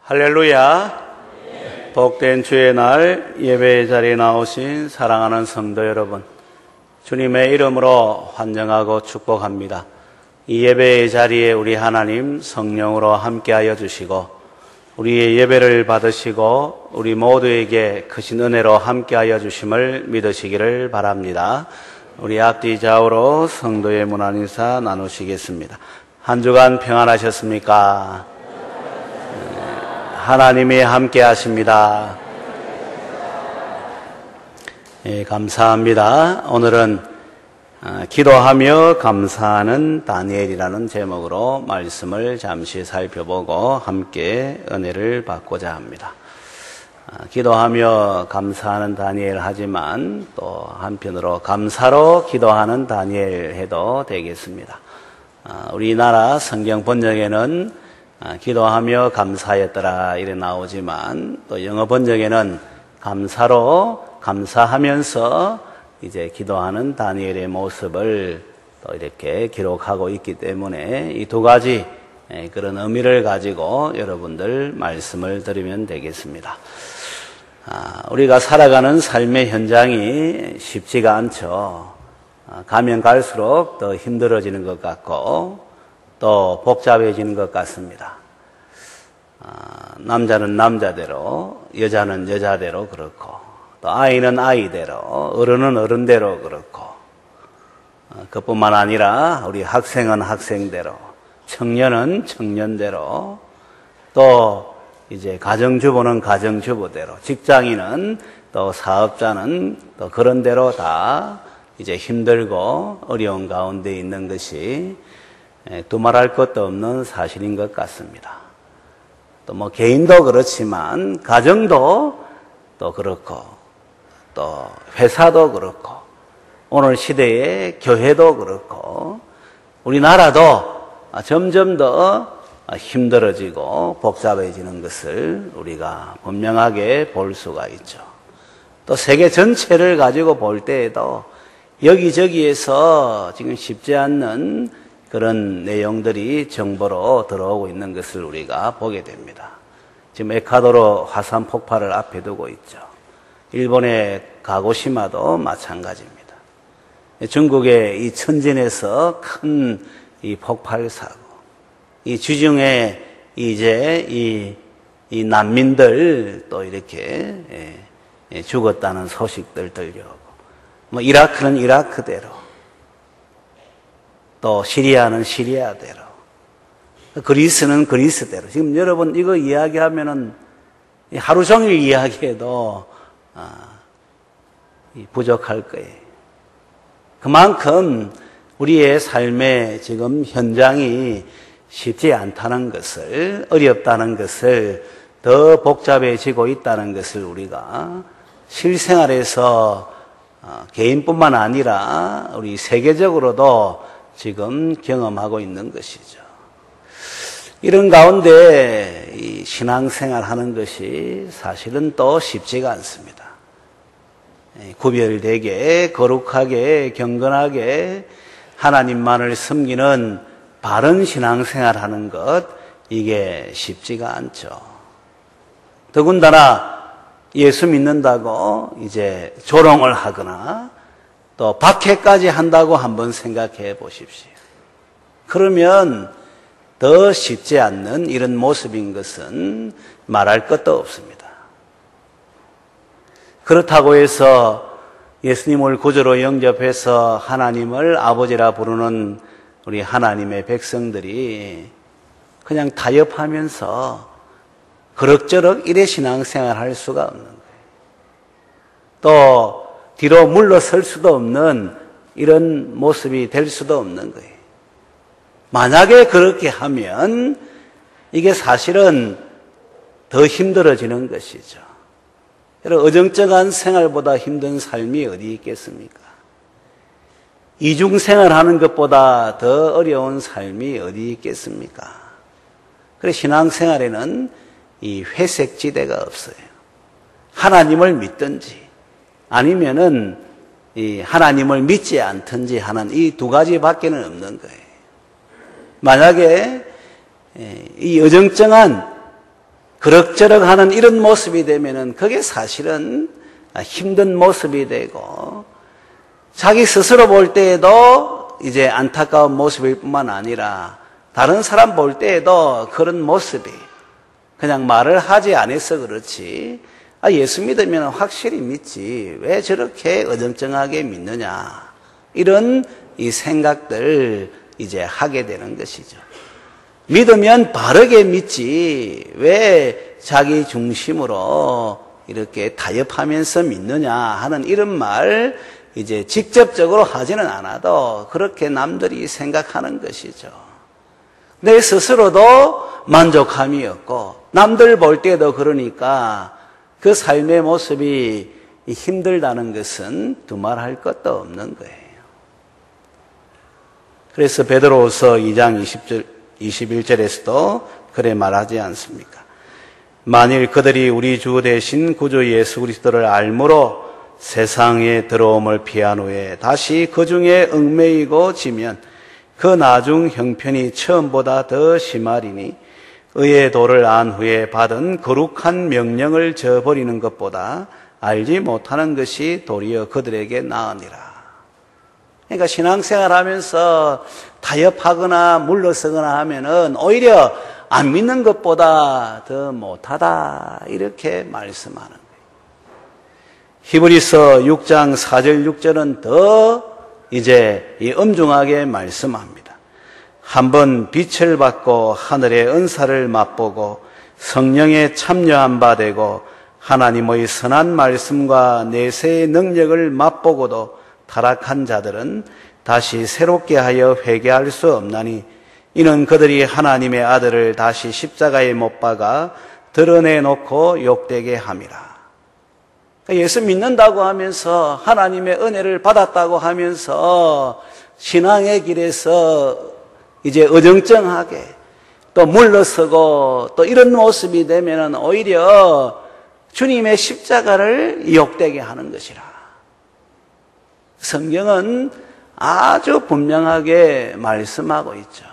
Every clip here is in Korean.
할렐루야. 복된 주의 날 예배의 자리에 나오신 사랑하는 성도 여러분, 주님의 이름으로 환영하고 축복합니다. 이 예배의 자리에 우리 하나님 성령으로 함께하여 주시고 우리의 예배를 받으시고 우리 모두에게 크신 은혜로 함께하여 주심을 믿으시기를 바랍니다. 우리 앞뒤 좌우로 성도의 문안 인사 나누시겠습니다. 한 주간 평안하셨습니까? 하나님이 함께 하십니다. 감사합니다. 오늘은 기도하며 감사하는 다니엘이라는 제목으로 말씀을 잠시 살펴보고 함께 은혜를 받고자 합니다. 기도하며 감사하는 다니엘 하지만 또 한편으로 감사로 기도하는 다니엘 해도 되겠습니다. 우리나라 성경 번역에는 기도하며 감사했더라 이래 나오지만 또 영어 번역에는 감사로 감사하면서 이제 기도하는 다니엘의 모습을 또 이렇게 기록하고 있기 때문에 이 두 가지 그런 의미를 가지고 여러분들 말씀을 드리면 되겠습니다. 우리가 살아가는 삶의 현장이 쉽지가 않죠. 가면 갈수록 더 힘들어지는 것 같고 또 복잡해지는 것 같습니다. 남자는 남자대로, 여자는 여자대로 그렇고, 또 아이는 아이대로, 어른은 어른대로 그렇고, 그뿐만 아니라 우리 학생은 학생대로, 청년은 청년대로, 또 이제 가정주부는 가정주부대로, 직장인은 또 사업자는 또 그런 대로 다 이제 힘들고 어려운 가운데 있는 것이 두말할 것도 없는 사실인 것 같습니다. 또 뭐 개인도 그렇지만 가정도 또 그렇고 또 회사도 그렇고 오늘 시대의 교회도 그렇고 우리나라도 점점 더 힘들어지고 복잡해지는 것을 우리가 분명하게 볼 수가 있죠. 또 세계 전체를 가지고 볼 때에도 여기저기에서 지금 쉽지 않는 그런 내용들이 정보로 들어오고 있는 것을 우리가 보게 됩니다. 지금 에콰도르 화산 폭발을 앞에 두고 있죠. 일본의 가고시마도 마찬가지입니다. 중국의 이 천진에서 큰 이 폭발 사고, 이 주중에 이제 이 난민들 또 이렇게 죽었다는 소식들 들려오고, 뭐 이라크는 이라크대로, 또 시리아는 시리아대로, 그리스는 그리스대로. 지금 여러분 이거 이야기하면은 하루 종일 이야기해도 부족할 거예요. 그만큼 우리의 삶의 지금 현장이 쉽지 않다는 것을, 어렵다는 것을, 더 복잡해지고 있다는 것을 우리가 실생활에서 개인뿐만 아니라 우리 세계적으로도 지금 경험하고 있는 것이죠. 이런 가운데 이 신앙생활 하는 것이 사실은 또 쉽지가 않습니다. 구별되게, 거룩하게, 경건하게 하나님만을 섬기는 바른 신앙생활 하는 것, 이게 쉽지가 않죠. 더군다나 예수 믿는다고 이제 조롱을 하거나 또 박해까지 한다고 한번 생각해 보십시오. 그러면 더 쉽지 않는 이런 모습인 것은 말할 것도 없습니다. 그렇다고 해서 예수님을 구주로 영접해서 하나님을 아버지라 부르는 우리 하나님의 백성들이 그냥 타협하면서 그럭저럭 이래 신앙생활 할 수가 없는 거예요. 또 뒤로 물러설 수도 없는 이런 모습이 될 수도 없는 거예요. 만약에 그렇게 하면 이게 사실은 더 힘들어지는 것이죠. 여러분, 어정쩡한 생활보다 힘든 삶이 어디 있겠습니까? 이중생활하는 것보다 더 어려운 삶이 어디 있겠습니까? 그래서 신앙생활에는 이 회색지대가 없어요. 하나님을 믿든지 아니면은 이 하나님을 믿지 않든지 하는 이 두 가지밖에는 없는 거예요. 만약에 이 어정쩡한 그럭저럭 하는 이런 모습이 되면은 그게 사실은 힘든 모습이 되고, 자기 스스로 볼 때에도 이제 안타까운 모습일 뿐만 아니라 다른 사람 볼 때에도 그런 모습이 그냥 말을 하지 않아서 그렇지, 예수 믿으면 확실히 믿지 왜 저렇게 어정쩡하게 믿느냐, 이런 이 생각들 이제 하게 되는 것이죠. 믿으면 바르게 믿지 왜 자기 중심으로 이렇게 타협하면서 믿느냐 하는 이런 말 이제 직접적으로 하지는 않아도 그렇게 남들이 생각하는 것이죠. 내 스스로도 만족함이 없고 남들 볼 때도 그러니까 그 삶의 모습이 힘들다는 것은 두말할 것도 없는 거예요. 그래서 베드로후서 2장 21절에서도 그래 말하지 않습니까? 만일 그들이 우리 주 대신 구주 예수 그리스도를 알므로 세상에 들어옴을 피한 후에 다시 그 중에 얽매이고 지면 그 나중 형편이 처음보다 더 심하리니 의의 도를 안 후에 받은 거룩한 명령을 저버리는 것보다 알지 못하는 것이 도리어 그들에게 나으니라. 그러니까 신앙생활 하면서 타협하거나 물러서거나 하면은 오히려 안 믿는 것보다 더 못하다, 이렇게 말씀하는 거예요. 히브리서 6장 4절 6절은 더 이제 엄중하게 말씀합니다. 한번 빛을 받고 하늘의 은사를 맛보고 성령에 참여한 바 되고 하나님의 선한 말씀과 내세의 능력을 맛보고도 타락한 자들은 다시 새롭게 하여 회개할 수 없나니 이는 그들이 하나님의 아들을 다시 십자가에 못 박아 드러내놓고 욕되게 함이라. 예수 믿는다고 하면서 하나님의 은혜를 받았다고 하면서 신앙의 길에서 이제 어정쩡하게 또 물러서고 또 이런 모습이 되면 오히려 주님의 십자가를 욕되게 하는 것이라. 성경은 아주 분명하게 말씀하고 있죠.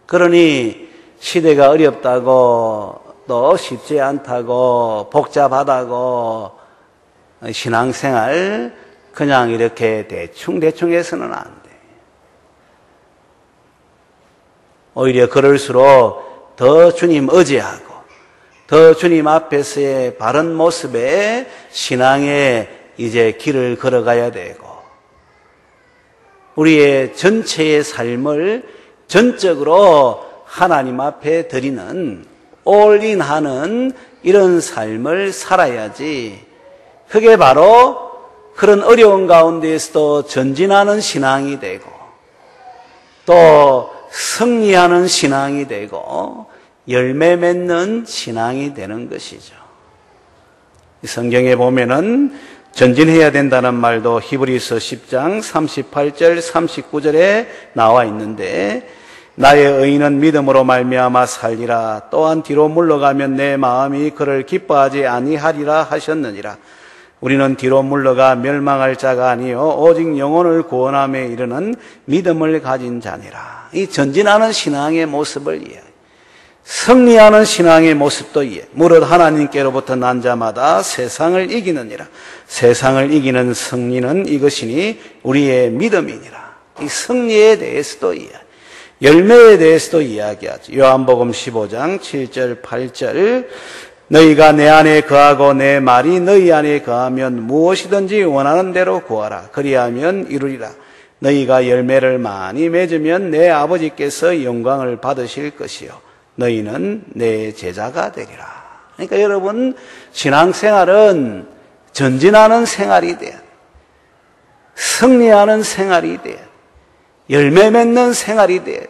그러니 시대가 어렵다고 또 쉽지 않다고 복잡하다고 신앙생활 그냥 이렇게 대충 해서는 안 돼. 오히려 그럴수록 더 주님 의지하고 더 주님 앞에서의 바른 모습의 신앙의 이제 길을 걸어가야 되고 우리의 전체의 삶을 전적으로 하나님 앞에 드리는 올인하는 이런 삶을 살아야지, 그게 바로 그런 어려운 가운데에서도 전진하는 신앙이 되고 또 승리하는 신앙이 되고 열매 맺는 신앙이 되는 것이죠. 성경에 보면은 전진해야 된다는 말도 히브리서 10장 38절 39절에 나와 있는데, 나의 의인은 믿음으로 말미암아 살리라. 또한 뒤로 물러가면 내 마음이 그를 기뻐하지 아니하리라 하셨느니라. 우리는 뒤로 물러가 멸망할 자가 아니요 오직 영혼을 구원함에 이르는 믿음을 가진 자니라. 이 전진하는 신앙의 모습을 이해해. 승리하는 신앙의 모습도 이해. 무릇 하나님께로부터 난 자마다 세상을 이기느니라. 세상을 이기는 승리는 이것이니 우리의 믿음이니라. 이 승리에 대해서도 이해. 열매에 대해서도 이야기하죠. 요한복음 15장 7절 8절 너희가 내 안에 거하고 내 말이 너희 안에 거하면 무엇이든지 원하는 대로 구하라. 그리하면 이루리라. 너희가 열매를 많이 맺으면 내 아버지께서 영광을 받으실 것이요 너희는 내 제자가 되리라. 그러니까 여러분, 신앙생활은 전진하는 생활이 돼야 돼. 승리하는 생활이 돼야 돼. 열매 맺는 생활이 돼야 돼.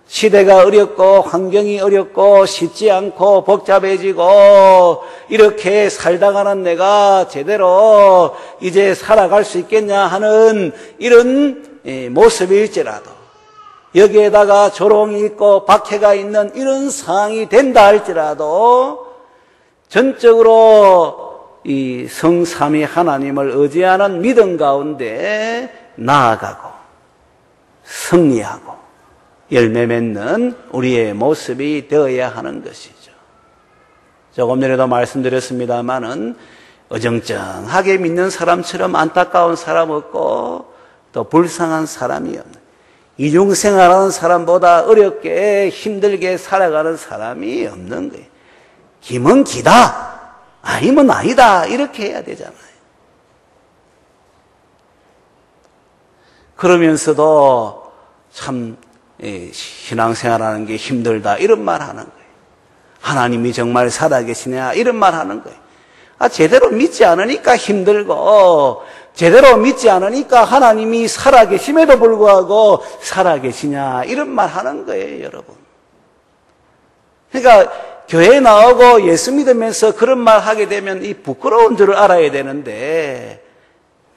시대가 어렵고 환경이 어렵고 쉽지 않고 복잡해지고 이렇게 살다가는 내가 제대로 이제 살아갈 수 있겠냐 하는 이런 모습일지라도, 여기에다가 조롱이 있고 박해가 있는 이런 상황이 된다 할지라도 전적으로 이 성삼위 하나님을 의지하는 믿음 가운데 나아가고 승리하고 열매 맺는 우리의 모습이 되어야 하는 것이죠. 조금 전에도 말씀드렸습니다마는 어정쩡하게 믿는 사람처럼 안타까운 사람 없고 또 불쌍한 사람이 없는, 이중생활하는 사람보다 어렵게 힘들게 살아가는 사람이 없는 거예요. 기면 기다, 아니면 아니다, 이렇게 해야 되잖아요. 그러면서도 참 신앙생활하는 게 힘들다, 이런 말 하는 거예요. 하나님이 정말 살아계시냐, 이런 말 하는 거예요. 제대로 믿지 않으니까 힘들고, 제대로 믿지 않으니까 하나님이 살아계심에도 불구하고 살아계시냐, 이런 말 하는 거예요, 여러분. 그러니까 교회에 나오고 예수 믿으면서 그런 말 하게 되면 이 부끄러운 줄을 알아야 되는데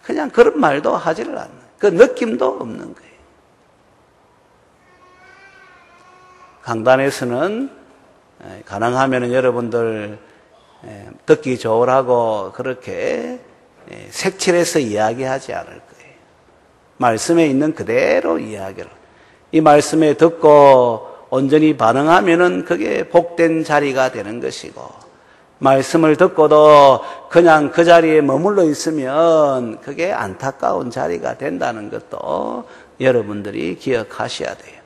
그냥 그런 말도 하지를 않는, 그 느낌도 없는 거예요. 강단에서는 가능하면 여러분들 듣기 좋으라고 그렇게 색칠해서 이야기하지 않을 거예요. 말씀에 있는 그대로 이야기를. 이 말씀에 듣고 온전히 반응하면은 그게 복된 자리가 되는 것이고, 말씀을 듣고도 그냥 그 자리에 머물러 있으면 그게 안타까운 자리가 된다는 것도 여러분들이 기억하셔야 돼요.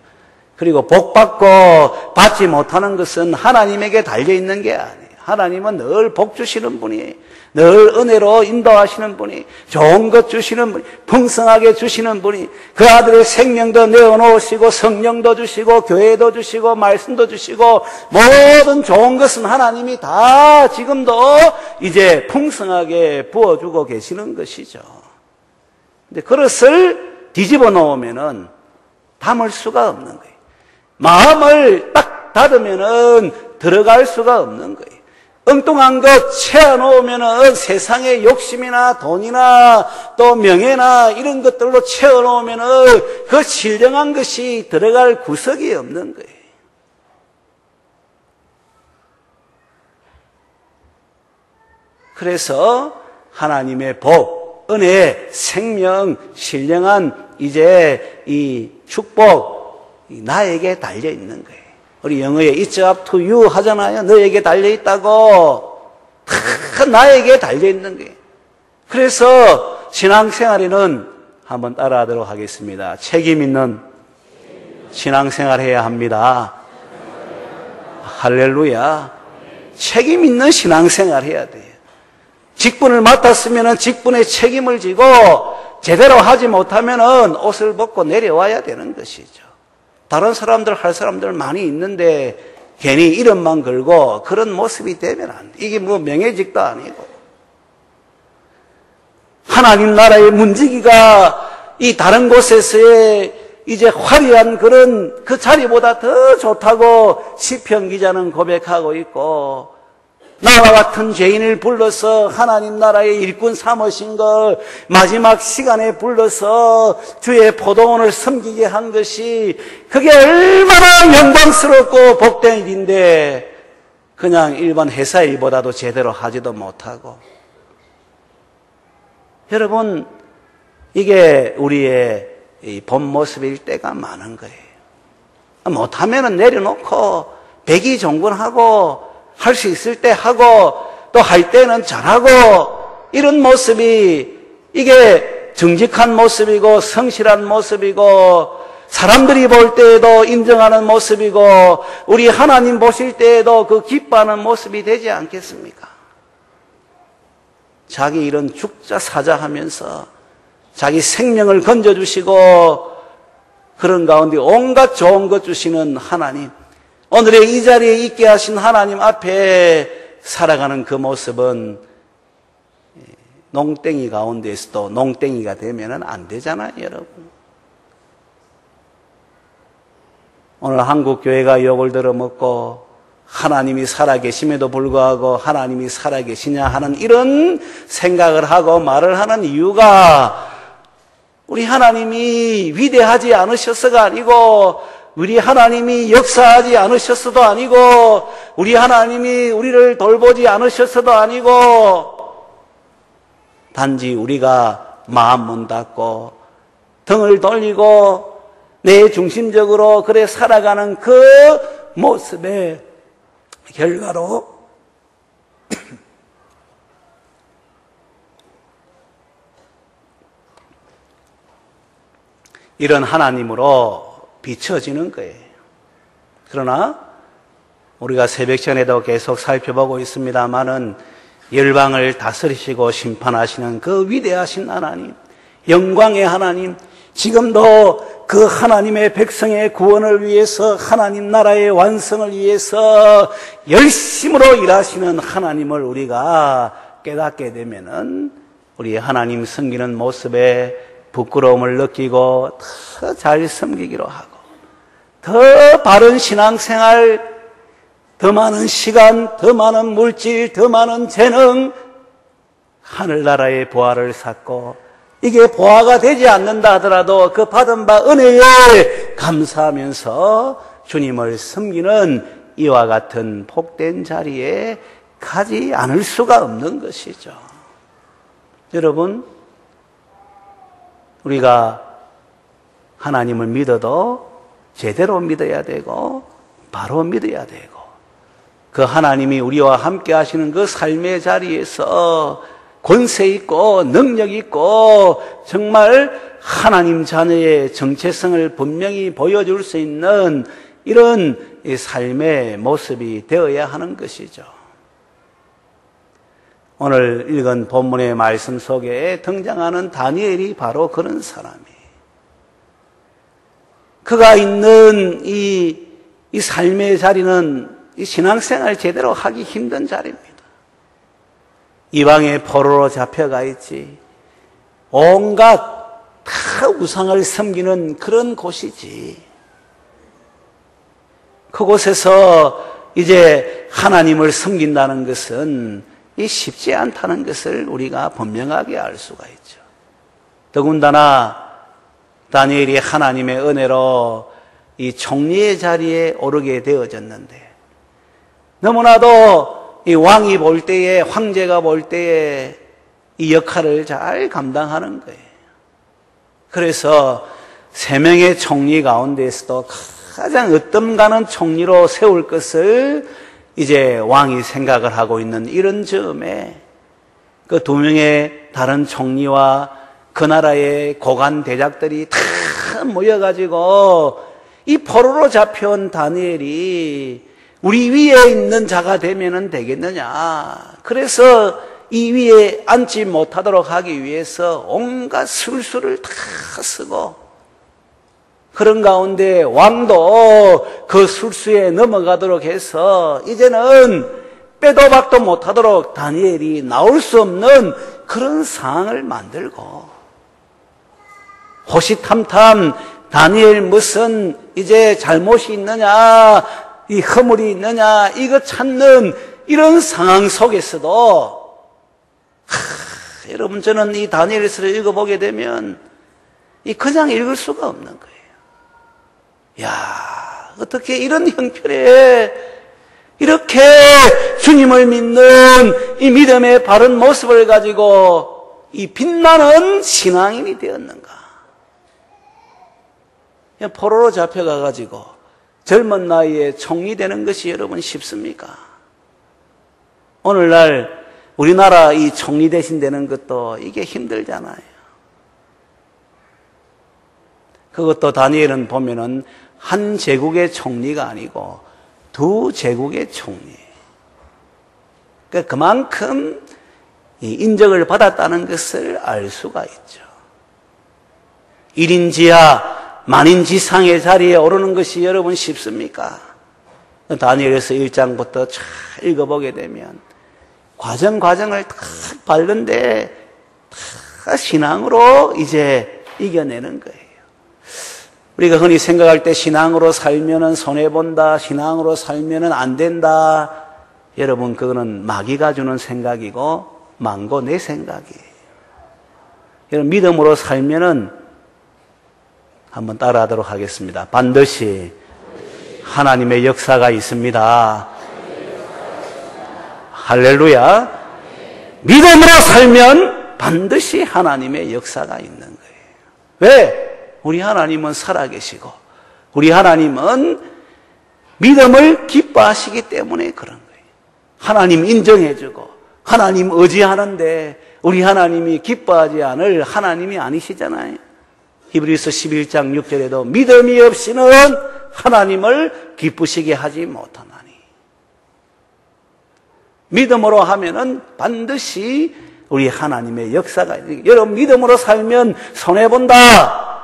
그리고 복받고 받지 못하는 것은 하나님에게 달려있는 게 아니에요. 하나님은 늘 복 주시는 분이에요. 늘 은혜로 인도하시는 분이, 좋은 것 주시는 분이, 풍성하게 주시는 분이, 그 아들의 생명도 내어놓으시고 성령도 주시고 교회도 주시고 말씀도 주시고 모든 좋은 것은 하나님이 다 지금도 이제 풍성하게 부어주고 계시는 것이죠. 근데 그릇을 뒤집어 놓으면은 담을 수가 없는 거예요. 마음을 딱 닫으면은 들어갈 수가 없는 거예요. 엉뚱한 것 채워놓으면은 세상의 욕심이나 돈이나 또 명예나 이런 것들로 채워놓으면은 그 신령한 것이 들어갈 구석이 없는 거예요. 그래서 하나님의 복, 은혜, 생명, 신령한 이제 이 축복 나에게 달려 있는 거예요. 우리 영어에 It's up to you 하잖아요. 너에게 달려있다고. 다 나에게 달려있는 거예요. 그래서 신앙생활에는 한번 따라하도록 하겠습니다. 책임 있는 신앙생활 해야 합니다. 할렐루야. 책임 있는 신앙생활 해야 돼요. 직분을 맡았으면 직분의 책임을 지고 제대로 하지 못하면 옷을 벗고 내려와야 되는 것이죠. 다른 사람들 할 사람들 많이 있는데 괜히 이름만 걸고 그런 모습이 되면 안 돼. 이게 뭐 명예직도 아니고. 하나님 나라의 문지기가 이 다른 곳에서의 이제 화려한 그런 그 자리보다 더 좋다고 시편 기자는 고백하고 있고, 나와 같은 죄인을 불러서 하나님 나라의 일꾼 삼으신 걸 마지막 시간에 불러서 주의 포도원을 섬기게 한 것이 그게 얼마나 영광스럽고 복된 일인데 그냥 일반 회사 일보다도 제대로 하지도 못하고. 여러분, 이게 우리의 이 본 모습일 때가 많은 거예요. 못하면 내려놓고 백의종군하고 할 수 있을 때 하고 또 할 때는 잘하고, 이런 모습이 이게 정직한 모습이고 성실한 모습이고 사람들이 볼 때에도 인정하는 모습이고 우리 하나님 보실 때에도 그 기뻐하는 모습이 되지 않겠습니까? 자기 이런 죽자 사자 하면서 자기 생명을 건져주시고 그런 가운데 온갖 좋은 것 주시는 하나님, 오늘의 이 자리에 있게 하신 하나님 앞에 살아가는 그 모습은 농땡이 가운데에서도 농땡이가 되면 안 되잖아요, 여러분. 오늘 한국 교회가 욕을 들어먹고 하나님이 살아계심에도 불구하고 하나님이 살아계시냐 하는 이런 생각을 하고 말을 하는 이유가 우리 하나님이 위대하지 않으셔서가 아니고, 우리 하나님이 역사하지 않으셨어도 아니고, 우리 하나님이 우리를 돌보지 않으셨어도 아니고, 단지 우리가 마음 문 닫고 등을 돌리고 내 중심적으로 그래 살아가는 그 모습의 결과로 이런 하나님으로 비춰지는 거예요. 그러나 우리가 새벽 전에도 계속 살펴보고 있습니다마는 열방을 다스리시고 심판하시는 그 위대하신 하나님, 영광의 하나님, 지금도 그 하나님의 백성의 구원을 위해서, 하나님 나라의 완성을 위해서 열심으로 일하시는 하나님을 우리가 깨닫게 되면은 우리 하나님 섬기는 모습에 부끄러움을 느끼고 더 잘 섬기기로 하고, 더 바른 신앙생활, 더 많은 시간, 더 많은 물질, 더 많은 재능, 하늘나라의 보화를 쌓고, 이게 보화가 되지 않는다 하더라도 그 받은 바 은혜에 감사하면서 주님을 섬기는 이와 같은 복된 자리에 가지 않을 수가 없는 것이죠. 여러분, 우리가 하나님을 믿어도 제대로 믿어야 되고 바로 믿어야 되고, 그 하나님이 우리와 함께 하시는 그 삶의 자리에서 권세 있고 능력 있고 정말 하나님 자녀의 정체성을 분명히 보여줄 수 있는 이런 삶의 모습이 되어야 하는 것이죠. 오늘 읽은 본문의 말씀 속에 등장하는 다니엘이 바로 그런 사람이에요. 그가 있는 이 삶의 자리는 이 신앙생활 제대로 하기 힘든 자리입니다. 이방의 포로로 잡혀가 있지, 온갖 다 우상을 섬기는 그런 곳이지. 그곳에서 이제 하나님을 섬긴다는 것은 쉽지 않다는 것을 우리가 분명하게 알 수가 있죠. 더군다나 다니엘이 하나님의 은혜로 이 총리의 자리에 오르게 되어졌는데, 너무나도 이 왕이 볼 때에, 황제가 볼 때에 이 역할을 잘 감당하는 거예요. 그래서 3명의 총리 가운데에서도 가장 으뜸 가는 총리로 세울 것을 이제 왕이 생각을 하고 있는 이런 즈음에 그 2명의 다른 총리와 그 나라의 고관 대작들이 다 모여가지고 이 포로로 잡혀온 다니엘이 우리 위에 있는 자가 되면은 되겠느냐. 그래서 이 위에 앉지 못하도록 하기 위해서 온갖 술수를 다 쓰고, 그런 가운데 왕도 그 술수에 넘어가도록 해서 이제는 빼도 박도 못하도록 다니엘이 나올 수 없는 그런 상황을 만들고, 호시탐탐 다니엘 무슨 이제 잘못이 있느냐, 이 허물이 있느냐, 이거 찾는 이런 상황 속에서도 여러분, 저는 이 다니엘서를 읽어보게 되면 그냥 읽을 수가 없는 거예요. 야, 어떻게 이런 형편에 이렇게 주님을 믿는 이 믿음의 바른 모습을 가지고 이 빛나는 신앙인이 되었는가? 포로로 잡혀가가지고 젊은 나이에 총리 되는 것이 여러분 쉽습니까? 오늘날 우리나라 이 총리 대신 되는 것도 이게 힘들잖아요. 그것도 다니엘은 보면은 한 제국의 총리가 아니고 2 제국의 총리. 그러니까 그만큼 인정을 받았다는 것을 알 수가 있죠. 1인지하 만인지상의 자리에 오르는 것이 여러분 쉽습니까? 다니엘에서 1장부터 잘 읽어보게 되면 과정을 다 밟는데 다 신앙으로 이제 이겨내는 거예요. 우리가 흔히 생각할 때 신앙으로 살면은 손해본다, 신앙으로 살면은 안 된다. 여러분, 그거는 마귀가 주는 생각이고 망고 내 생각이에요. 여러분, 믿음으로 살면은 한번 따라하도록 하겠습니다. 반드시 하나님의 역사가 있습니다. 할렐루야. 믿음으로 살면 반드시 하나님의 역사가 있는 거예요. 왜? 우리 하나님은 살아계시고 우리 하나님은 믿음을 기뻐하시기 때문에 그런 거예요. 하나님 인정해주고 하나님 의지하는데 우리 하나님이 기뻐하지 않을 하나님이 아니시잖아요. 히브리서 11장 6절에도 믿음이 없이는 하나님을 기쁘시게 하지 못하나니. 믿음으로 하면은 반드시 우리 하나님의 역사가 있는. 여러분 믿음으로 살면 손해본다.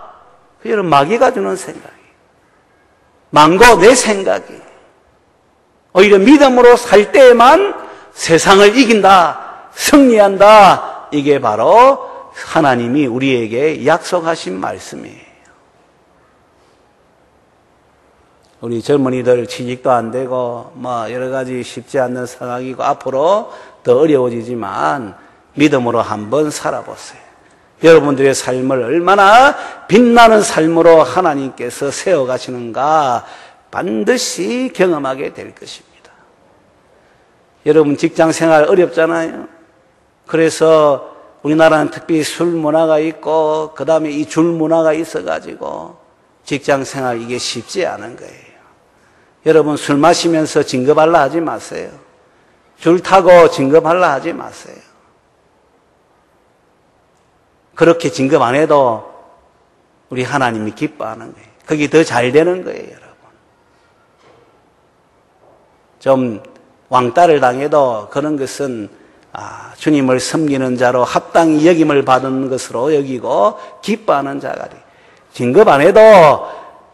여러분 마귀가 주는 생각이. 망고 내 생각이. 오히려 믿음으로 살 때에만 세상을 이긴다. 승리한다. 이게 바로 하나님이 우리에게 약속하신 말씀이에요. 우리 젊은이들 취직도 안 되고 뭐 여러 가지 쉽지 않는 상황이고 앞으로 더 어려워지지만 믿음으로 한번 살아보세요. 여러분들의 삶을 얼마나 빛나는 삶으로 하나님께서 세워가시는가 반드시 경험하게 될 것입니다. 여러분 직장생활 어렵잖아요. 그래서 우리나라는 특히 술 문화가 있고 그 다음에 이 줄 문화가 있어가지고 직장생활 이게 쉽지 않은 거예요. 여러분 술 마시면서 진급하려 하지 마세요. 줄 타고 진급하려 하지 마세요. 그렇게 진급 안 해도 우리 하나님이 기뻐하는 거예요. 그게 더 잘 되는 거예요, 여러분. 좀 왕따를 당해도 그런 것은 주님을 섬기는 자로 합당히 여김을 받은 것으로 여기고 기뻐하는 자가 돼. 진급 안 해도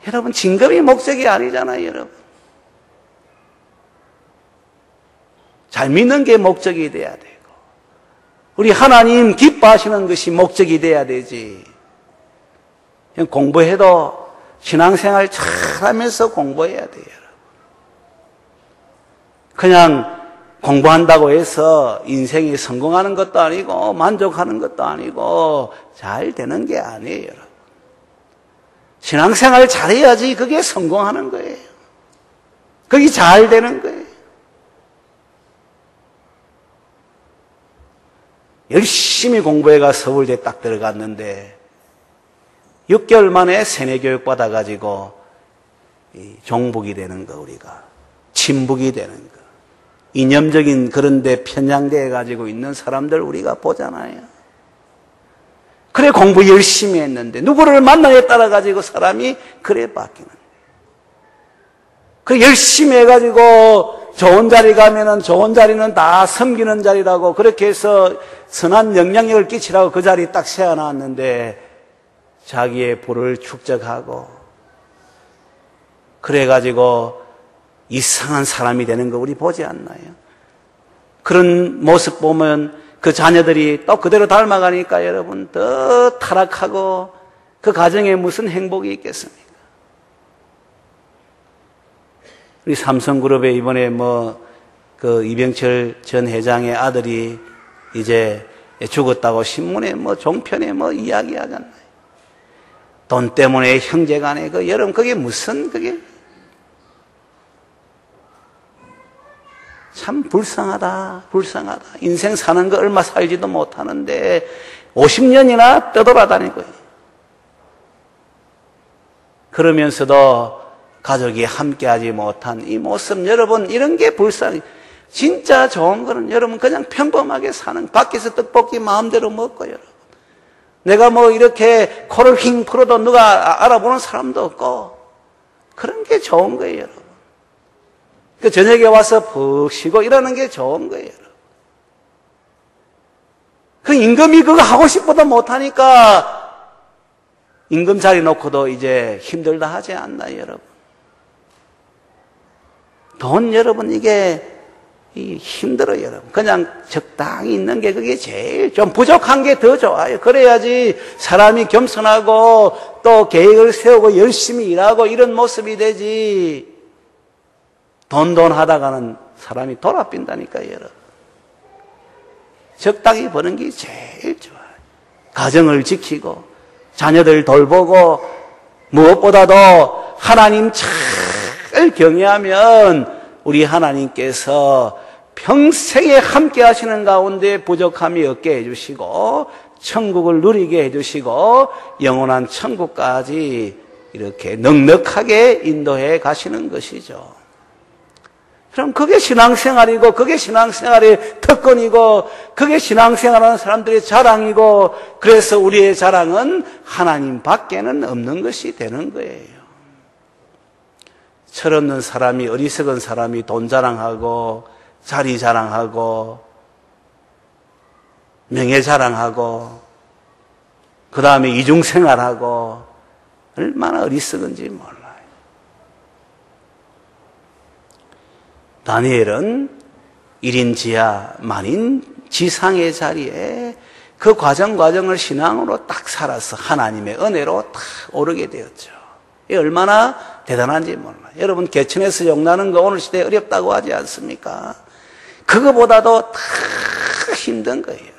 여러분 진급이 목적이 아니잖아요, 여러분. 잘 믿는 게 목적이 돼야 되고 우리 하나님 기뻐하시는 것이 목적이 돼야 되지. 그냥 공부해도 신앙생활 잘하면서 공부해야 돼요. 그냥 공부한다고 해서 인생이 성공하는 것도 아니고 만족하는 것도 아니고 잘 되는 게 아니에요, 여러분. 신앙생활 잘해야지 그게 성공하는 거예요. 그게 잘 되는 거예요. 열심히 공부해가 서울대 딱 들어갔는데 6개월 만에 세뇌교육 받아가지고 종북이 되는 거, 우리가 친북이 되는 거, 이념적인 그런 데 편향되어 가지고 있는 사람들 우리가 보잖아요. 그래 공부 열심히 했는데 누구를 만나에 따라 가지고 사람이 그래 바뀌는 거예요. 그래 열심히 해가지고 좋은 자리 가면은 좋은 자리는 다 섬기는 자리라고 그렇게 해서 선한 영향력을 끼치라고 그 자리 딱 세워놨는데 자기의 부를 축적하고 그래가지고 이상한 사람이 되는 거 우리 보지 않나요? 그런 모습 보면 그 자녀들이 또 그대로 닮아가니까 여러분 더 타락하고 그 가정에 무슨 행복이 있겠습니까? 우리 삼성그룹에 이번에 그 이병철 전 회장의 아들이 이제 죽었다고 신문에 종편에 이야기하잖아요. 돈 때문에 형제간에 여러분 그게 무슨 그게 참 불쌍하다. 인생 사는 거 얼마 살지도 못하는데 50년이나 떠돌아다니고 그러면서도 가족이 함께하지 못한 이 모습, 여러분 이런 게 불쌍해. 진짜 좋은 거는 여러분 그냥 평범하게 사는, 밖에서 떡볶이 마음대로 먹고 여러분 내가 이렇게 코를 휭 풀어도 누가 알아보는 사람도 없고 그런 게 좋은 거예요, 여러분. 그 저녁에 와서 푹 쉬고 이러는 게 좋은 거예요, 여러분. 그 임금이 그거 하고 싶어도 못하니까 임금 자리 놓고도 이제 힘들다 하지 않나요, 여러분? 돈 여러분 이게 힘들어요, 여러분. 그냥 적당히 있는 게 그게 제일 좀 부족한 게 더 좋아요. 그래야지 사람이 겸손하고 또 계획을 세우고 열심히 일하고 이런 모습이 되지. 돈 하다가는 사람이 돌아빈다니까요, 여러분. 적당히 버는 게 제일 좋아요. 가정을 지키고 자녀들 돌보고 무엇보다도 하나님 잘 경외하면 우리 하나님께서 평생에 함께 하시는 가운데 부족함이 없게 해주시고 천국을 누리게 해주시고 영원한 천국까지 이렇게 넉넉하게 인도해 가시는 것이죠. 그럼 그게 신앙생활이고, 그게 신앙생활의 특권이고, 그게 신앙생활하는 사람들의 자랑이고, 그래서 우리의 자랑은 하나님 밖에는 없는 것이 되는 거예요. 철없는 사람이, 어리석은 사람이 돈 자랑하고, 자리 자랑하고, 명예 자랑하고, 그 다음에 이중생활하고, 얼마나 어리석은지 몰라요. 다니엘은 1인 지하, 만인 지상의 자리에 그 과정을 신앙으로 딱 살아서 하나님의 은혜로 딱 오르게 되었죠. 이게 얼마나 대단한지 몰라요. 여러분, 개천에서 욕나는 거 오늘 시대에 어렵다고 하지 않습니까? 그거보다도 다 힘든 거예요.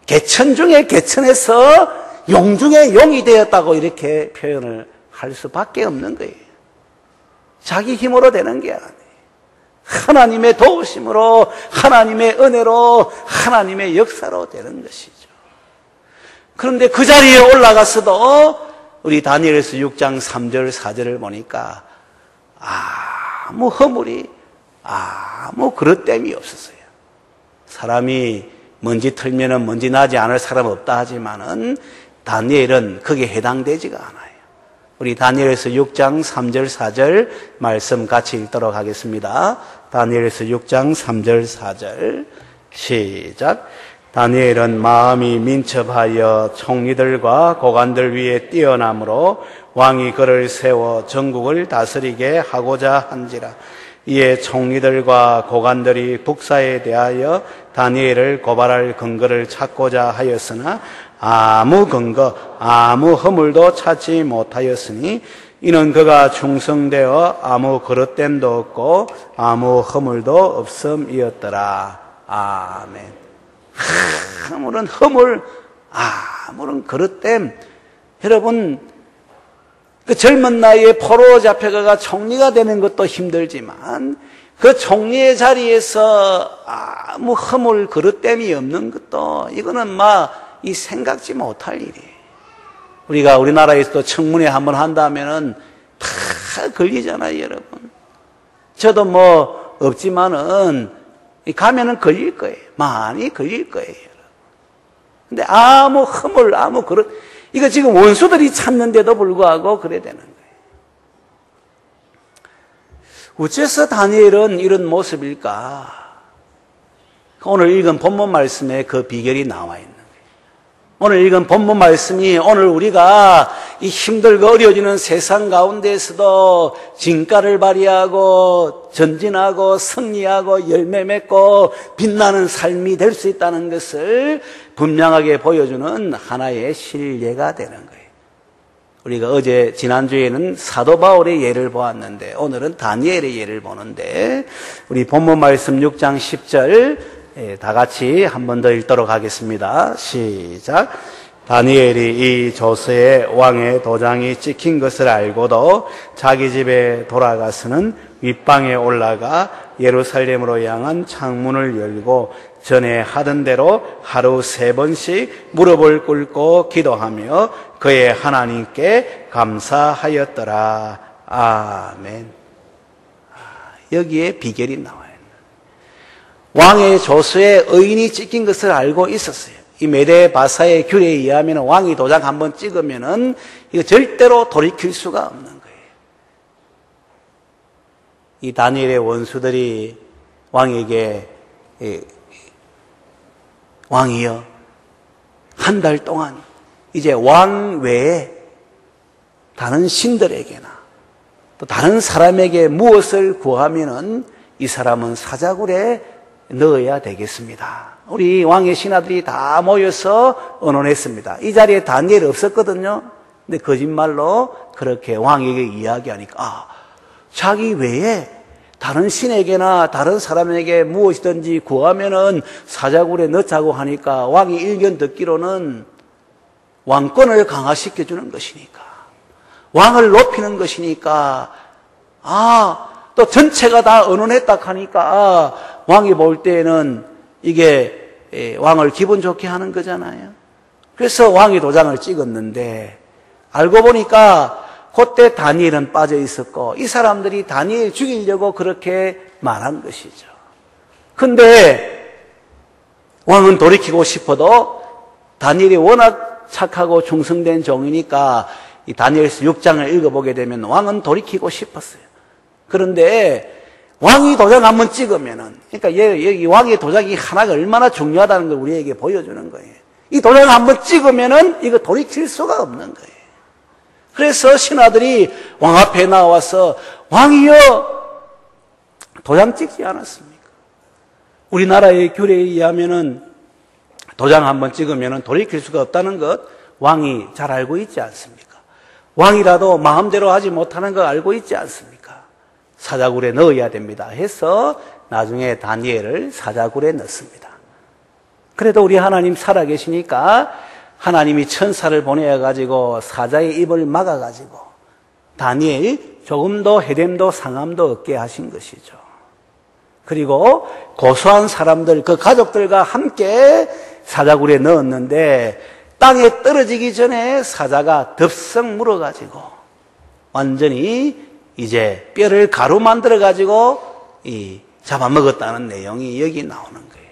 개천 중에 개천에서 용 중에 용이 되었다고 이렇게 표현을 할 수밖에 없는 거예요. 자기 힘으로 되는 게 아니에요. 하나님의 도우심으로, 하나님의 은혜로, 하나님의 역사로 되는 것이죠. 그런데 그 자리에 올라가서도 우리 다니엘서 6장 3절 4절을 보니까 아무 허물이, 아무 그릇됨이 없었어요. 사람이 먼지 털면은 먼지 나지 않을 사람 없다 하지만은 다니엘은 거기에 해당되지가 않아요. 우리 다니엘서 6장 3절 4절 말씀 같이 읽도록 하겠습니다. 다니엘서 6장 3절 4절 시작. 다니엘은 마음이 민첩하여 총리들과 고관들 위에 뛰어남으로 왕이 그를 세워 전국을 다스리게 하고자 한지라. 이에 총리들과 고관들이 북사에 대하여 다니엘을 고발할 근거를 찾고자 하였으나 아무 근거, 아무 허물도 찾지 못하였으니 이는 그가 충성되어 아무 그릇됨도 없고 아무 허물도 없음이었더라. 아멘. 아무런 허물, 아무런 그릇됨. 여러분, 그 젊은 나이에 포로로 잡혀가가 총리가 되는 것도 힘들지만 그 총리의 자리에서 아무 허물 그릇됨이 없는 것도 이거는 이 생각지 못할 일이에요. 우리가 우리나라에서도 청문회 한번 한다면은 다 걸리잖아요, 여러분. 저도 없지만은 가면은 걸릴 거예요. 많이 걸릴 거예요, 여러분. 근데 아무 허물, 아무 그릇, 이거 지금 원수들이 찾는데도 불구하고 그래야 되는 거예요. 어째서 다니엘은 이런 모습일까? 오늘 읽은 본문 말씀에 그 비결이 나와 있는 거예요. 오늘 읽은 본문 말씀이 오늘 우리가 이 힘들고 어려워지는 세상 가운데에서도 진가를 발휘하고 전진하고 승리하고 열매 맺고 빛나는 삶이 될 수 있다는 것을 분명하게 보여주는 하나의 실례가 되는 거예요. 우리가 지난주에는 사도 바울의 예를 보았는데 오늘은 다니엘의 예를 보는데 우리 본문 말씀 6장 10절 다 같이 한 번 더 읽도록 하겠습니다. 시작. 다니엘이 이 조서에 왕의 도장이 찍힌 것을 알고도 자기 집에 돌아가서는 윗방에 올라가 예루살렘으로 향한 창문을 열고 전에 하던 대로 하루 3번씩 무릎을 꿇고 기도하며 그의 하나님께 감사하였더라. 아멘. 여기에 비결이 나와요. 왕의 조서에 의인이 찍힌 것을 알고 있었어요. 이 메데 바사의 규례에 의하면 왕이 도장 한번 찍으면은 이거 절대로 돌이킬 수가 없는 거예요. 이 다니엘의 원수들이 왕에게 왕이여 한 달 동안 이제 왕 외에 다른 신들에게나 또 다른 사람에게 무엇을 구하면은 이 사람은 사자굴에 넣어야 되겠습니다. 우리 왕의 신하들이 다 모여서 의논했습니다. 이 자리에 다니엘이 없었거든요. 근데 거짓말로 그렇게 왕에게 이야기하니까 자기 외에 다른 신에게나 다른 사람에게 무엇이든지 구하면은 사자굴에 넣자고 하니까 왕이 일견 듣기로는 왕권을 강화시켜주는 것이니까 왕을 높이는 것이니까 또 전체가 다 의논했다 하니까 왕이 볼 때에는 이게 왕을 기분 좋게 하는 거잖아요. 그래서 왕이 도장을 찍었는데 알고 보니까 그때 다니엘은 빠져 있었고 이 사람들이 다니엘 죽이려고 그렇게 말한 것이죠. 근데 왕은 돌이키고 싶어도 다니엘이 워낙 착하고 충성된 종이니까 이 다니엘서 6장을 읽어보게 되면 왕은 돌이키고 싶었어요. 그런데 왕이 도장 한번 찍으면은, 그러니까 이 왕의 도장이 하나가 얼마나 중요하다는 걸 우리에게 보여주는 거예요. 이 도장 한번 찍으면은 이거 돌이킬 수가 없는 거예요. 그래서 신하들이 왕 앞에 나와서 왕이여 도장 찍지 않았습니까? 우리나라의 규례에 의하면은 도장 한번 찍으면은 돌이킬 수가 없다는 것 왕이 잘 알고 있지 않습니까? 왕이라도 마음대로 하지 못하는 거 알고 있지 않습니까? 사자굴에 넣어야 됩니다 해서 나중에 다니엘을 사자굴에 넣습니다. 그래도 우리 하나님 살아계시니까 하나님이 천사를 보내가지고 사자의 입을 막아가지고 다니엘 조금도 해됨도 상함도 없게 하신 것이죠. 그리고 고소한 사람들, 그 가족들과 함께 사자굴에 넣었는데 땅에 떨어지기 전에 사자가 덥석 물어가지고 완전히 이제 뼈를 가루 만들어가지고 잡아먹었다는 내용이 여기 나오는 거예요.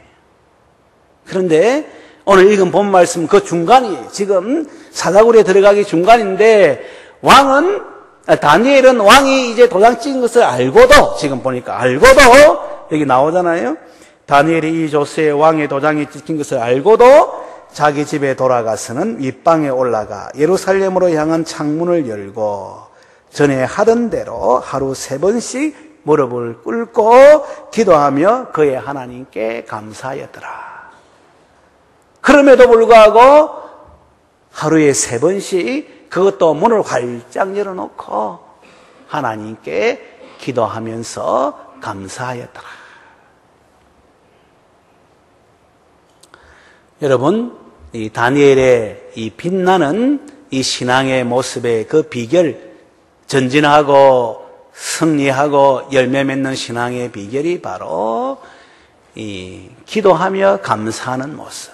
그런데 오늘 읽은 본 말씀 그 중간이 지금 사자굴에 들어가기 중간인데 다니엘은 왕이 이제 도장 찍은 것을 알고도 지금 보니까 알고도 여기 나오잖아요. 다니엘이 이 조서에 왕의 도장이 찍힌 것을 알고도 자기 집에 돌아가서는 윗방에 올라가 예루살렘으로 향한 창문을 열고 전에 하던 대로 하루 3번씩 무릎을 꿇고 기도하며 그의 하나님께 감사하였더라. 그럼에도 불구하고 하루에 3번씩 그것도 문을 활짝 열어놓고 하나님께 기도하면서 감사하였더라. 여러분, 이 다니엘의 이 빛나는 이 신앙의 모습의 그 비결, 전진하고 승리하고 열매 맺는 신앙의 비결이 바로 이 기도하며 감사하는 모습,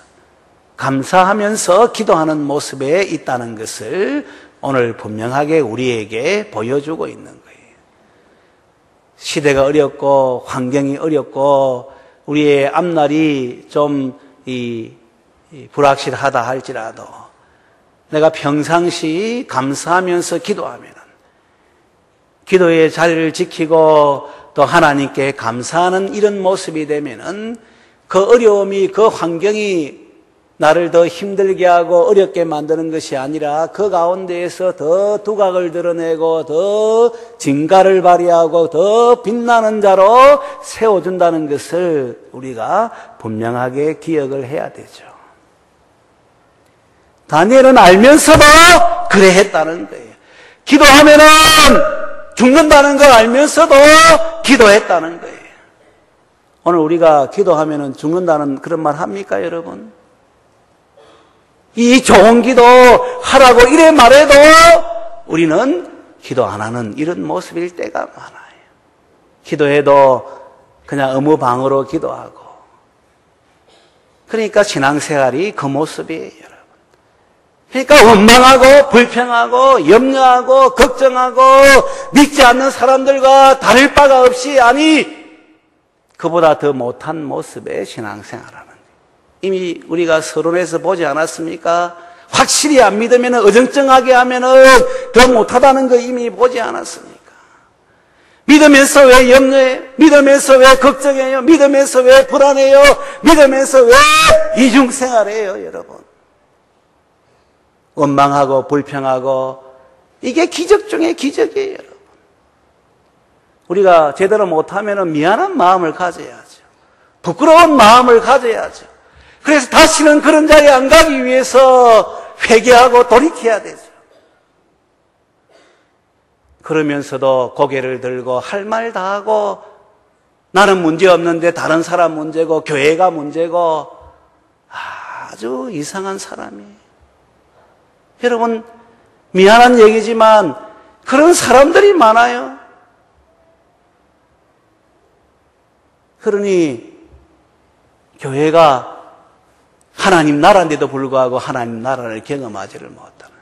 감사하면서 기도하는 모습에 있다는 것을 오늘 분명하게 우리에게 보여주고 있는 거예요. 시대가 어렵고 환경이 어렵고 우리의 앞날이 좀 불확실하다 할지라도 내가 평상시 감사하면서 기도하면 기도의 자리를 지키고 또 하나님께 감사하는 이런 모습이 되면은 그 어려움이 그 환경이 나를 더 힘들게 하고 어렵게 만드는 것이 아니라 그 가운데에서 더 두각을 드러내고 더 진가를 발휘하고 더 빛나는 자로 세워준다는 것을 우리가 분명하게 기억을 해야 되죠. 다니엘은 알면서도 그래 했다는 거예요. 기도하면은 죽는다는 걸 알면서도 기도했다는 거예요. 오늘 우리가 기도하면은 죽는다는 그런 말 합니까, 여러분? 이 좋은 기도 하라고 이래 말해도 우리는 기도 안 하는 이런 모습일 때가 많아요. 기도해도 그냥 의무방어로 기도하고. 그러니까 신앙생활이 그 모습이에요, 여러분. 그러니까 원망하고 불평하고 염려하고 걱정하고 믿지 않는 사람들과 다를 바가 없이 아니 그보다 더 못한 모습의 신앙생활하는 거예요. 이미 우리가 서론에서 보지 않았습니까? 확실히 안 믿으면 어정쩡하게 하면 더 못하다는 거 이미 보지 않았습니까? 믿으면서 왜 염려해요? 믿으면서 왜 걱정해요? 믿으면서 왜 불안해요? 믿으면서 왜 이중생활해요, 여러분? 원망하고 불평하고 이게 기적 중에 기적이에요, 여러분. 우리가 제대로 못하면 미안한 마음을 가져야죠. 부끄러운 마음을 가져야죠. 그래서 다시는 그런 자리에 안 가기 위해서 회개하고 돌이켜야 되죠. 그러면서도 고개를 들고 할 말 다 하고 나는 문제 없는데 다른 사람 문제고 교회가 문제고 아주 이상한 사람이에요. 여러분, 미안한 얘기지만 그런 사람들이 많아요. 그러니 교회가 하나님 나라인데도 불구하고 하나님 나라를 경험하지를 못하는,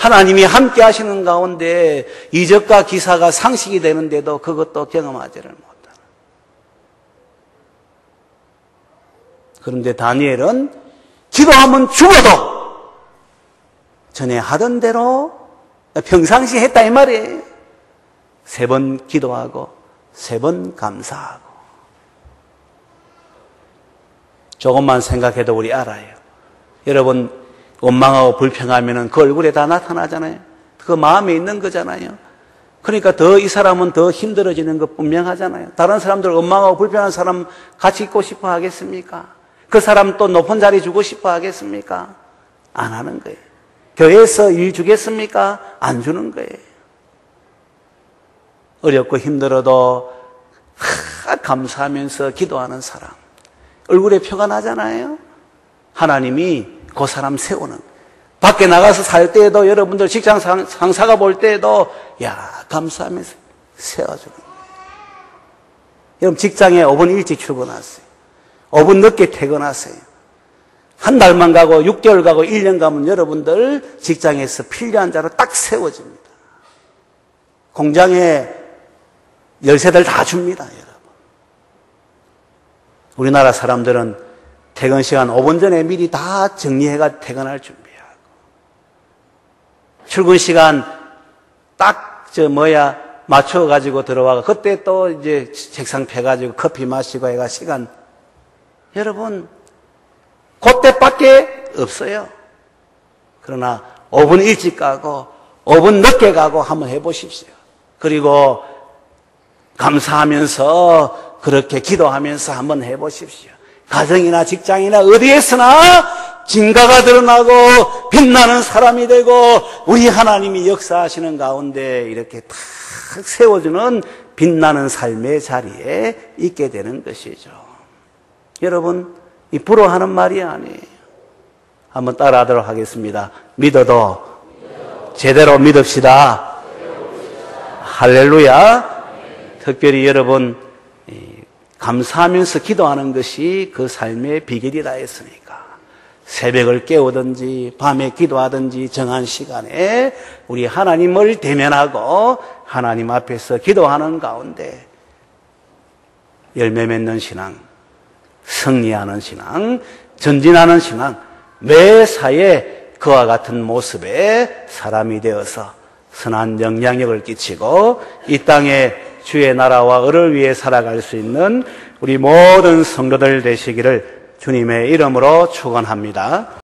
하나님이 함께 하시는 가운데 이적과 기사가 상식이 되는데도 그것도 경험하지를 못하는. 그런데 다니엘은 기도하면 죽어도 전에 하던 대로 평상시 했다 이 말이에요. 3번 기도하고 3번 감사하고. 조금만 생각해도 우리 알아요. 여러분 원망하고 불평하면 그 얼굴에 다 나타나잖아요. 그 마음에 있는 거잖아요. 그러니까 더 이 사람은 더 힘들어지는 거 분명하잖아요. 다른 사람들 원망하고 불평하는 사람 같이 있고 싶어 하겠습니까? 그 사람 또 높은 자리 주고 싶어 하겠습니까? 안 하는 거예요. 교회에서 일 주겠습니까? 안 주는 거예요. 어렵고 힘들어도 감사하면서 기도하는 사람 얼굴에 표가 나잖아요. 하나님이 그 사람 세우는. 밖에 나가서 살 때에도 여러분들 직장 상사가 볼 때에도 감사하면서 세워주는 거예요. 여러분 직장에 5분 일찍 출근하세요. 5분 늦게 퇴근하세요. 한 달만 가고 6개월 가고 1년 가면 여러분들 직장에서 필요한 자로 딱 세워집니다. 공장에 열쇠들 다 줍니다, 여러분. 우리나라 사람들은 퇴근 시간 5분 전에 미리 다 정리해가 퇴근할 준비하고, 출근 시간 딱 맞춰가지고 들어와가 그때 또 이제 책상 펴가지고 커피 마시고 해가 시간. 여러분 그때밖에 없어요. 그러나 5분 일찍 가고 5분 늦게 가고 한번 해보십시오. 그리고 감사하면서 그렇게 기도하면서 한번 해보십시오. 가정이나 직장이나 어디에서나 진가가 드러나고 빛나는 사람이 되고 우리 하나님이 역사하시는 가운데 이렇게 탁 세워주는 빛나는 삶의 자리에 있게 되는 것이죠. 여러분, 이 부러워하는 말이 아니에요. 한번 따라하도록 하겠습니다. 믿어도 제대로 믿읍시다. 할렐루야. 특별히 여러분 감사하면서 기도하는 것이 그 삶의 비결이라 했으니까 새벽을 깨우든지 밤에 기도하든지 정한 시간에 우리 하나님을 대면하고 하나님 앞에서 기도하는 가운데 열매 맺는 신앙, 승리하는 신앙, 전진하는 신앙, 매사에 그와 같은 모습의 사람이 되어서 선한 영향력을 끼치고 이 땅에 주의 나라와 을을 위해 살아갈 수 있는 우리 모든 성도들 되시기를 주님의 이름으로 축원합니다.